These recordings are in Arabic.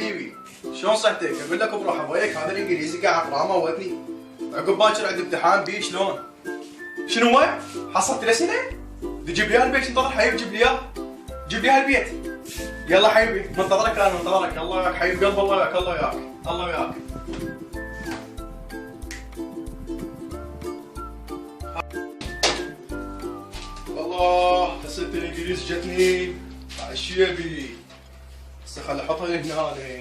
حبيبي شلون صحتك؟ اقول لك بروح ابويك هذا الانجليزي قاعد اقراه موتني. عقب باكر عندي امتحان بيه شلون؟ شنو هو؟ حصلت الاسئله؟ تجيب لي البيت انتظر حبيبي جيب لي اياه. جيب لي البيت. يلا حبيبي منتظرك انا منتظرك. الله وياك حبيب قلب الله وياك الله وياك الله وياك. الله اسئله الانجليزي جتني عالشيبي. هسه خل احطها هنا هذه.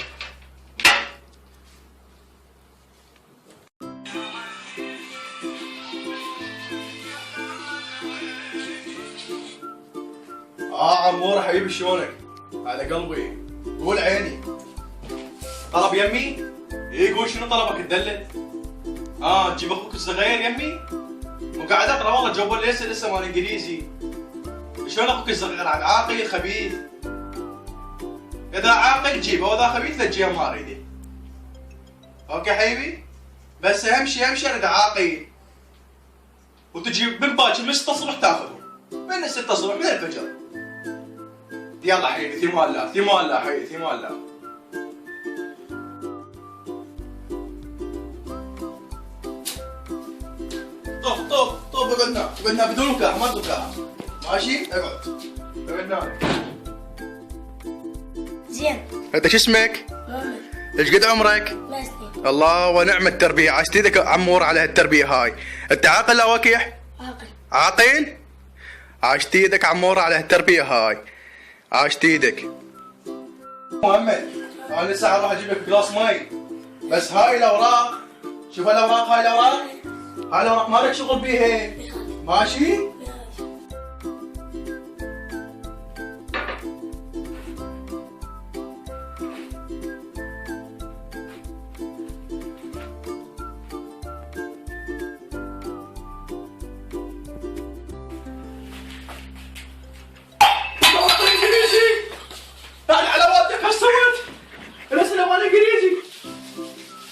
عمور حبيبي شلونك؟ على قلبي. قول عيني. طلب يمي؟ ايه قول شنو طلبك تدلل؟ تجيب اخوك الصغير يمي؟ وقاعد اقرا والله جوال لسه مال انجليزي. شلون اخوك الصغير عاقل خبيث؟ اذا عاقل جيبه واذا خبيث لا تجيبه ما اريده. اوكي حبيبي؟ بس اهم شيء اريد عاقل. وتجيب من باكر من 6 الصبح تاخذه. من 6 الصبح من الفجر. يلا حبيبي ثمان الله ثمان الله حبيبي ثمان الله. طب قعدنا بدون وكاح ما وكاح. ماشي اقعد. قعدنا. زين. انت شو اسمك؟ محمد. ايش قد عمرك؟ مسني. الله ونعم التربية. عاشت ايدك عمور على هالتربية هاي. انت عاقل او وكيح؟ عاقل. عاقل؟ عاشت ايدك عمور على هالتربية هاي. عاشت ايدك. محمد انا لسه راح اجيب لك جلاس مي. بس هاي الاوراق شوف الاوراق هاي الاوراق ما لك شغل بيها. ماشي؟ تعال على والدك ايش سويت؟ الاسئله مال انجليزي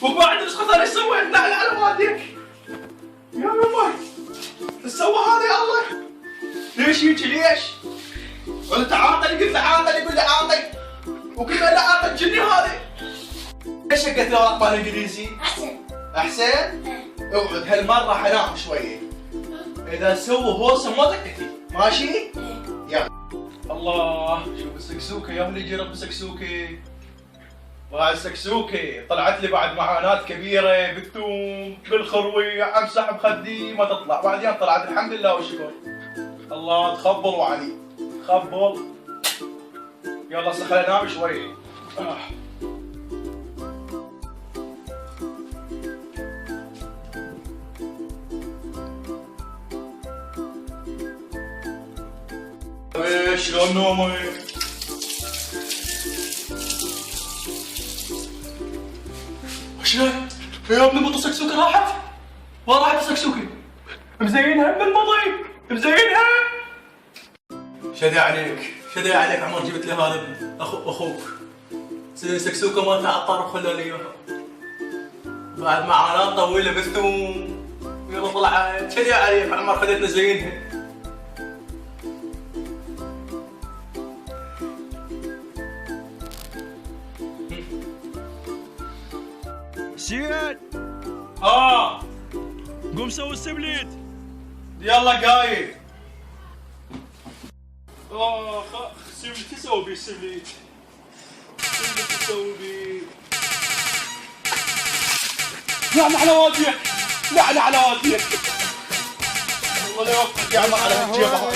وبعد نسخه ثانيه ايش سويت؟ تعال على والدك يا يمي ايش سوى هذا يا الله؟ ليش هيك ليش؟ قلت عاطل قلت عاطل يقول لي عاطل وكذا لا عاطل جني هذا. ليش شقت الاوراق مال الانجليزي؟ احسن؟ اقعد هالمره حنام شويه. اذا سوى هوسه ما دقتي ماشي؟ يلا. الله شوف السكسوكه يا ولدي رب السكسوكه. بعد السكسوكه طلعت لي بعد معاناه كبيره بالثوم بالخروي امسح بخدي ما تطلع. بعدين طلعت الحمد لله والشكر. الله تخبل وعلي تخبل. يلا هسه خلينا ننام شوي. شلون نومك؟ شلون؟ يا ابني بطل سكسوكه راحت؟ ما راحت السكسوكه؟ مزينها من الماضي مزينها. شدي عليك عمر جبت لي هذا اخوك. سكسوكه ما تعطر وخلوا لي اياها. بعد معاناه طويله بالثوم يلا طلعت. شدي عليك عمر خليتنا زينها. زياد قوم سوي السبليت. يلا قايد. سبليت تسوي بيه السبليت. سبليت تسوي بيه. لعنة على والديك لعنة على والديك. الله لا يوفقك يا عم على هالجيبة.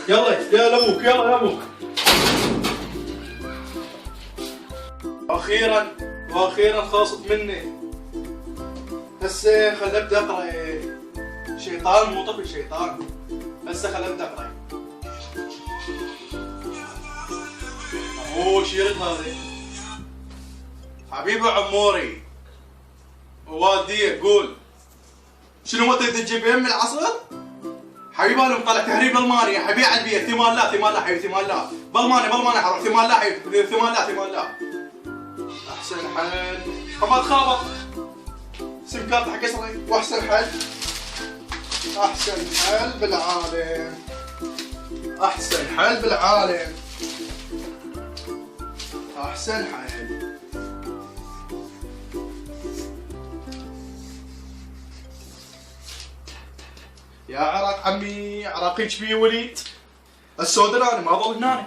يلا يا ابوك يلا يا ابوك. واخيرا خلصت مني. هسه خل ابدا اقرا. شيطان مو طفل شيطان. هسه خل ابدا اقرا. شو يرد هذا؟ حبيبي عموري ووالديك قول شنو ما تريد تجيب من العصر؟ حبيبي انا مطلع تهريب بالمانيا حبيبي على البيت. ثمان الله حبيبي ثمان الله بالمانيا حروح. ثمان الله حبيبي ثمان الله. احسن حل ما تخابط. سم كارت حق اسري واحسن حل. احسن حل بالعالم، احسن حل بالعالم، احسن حل. يا عراق عمي، عراقيك بيه وليد. السودان انا ما ظل هنا.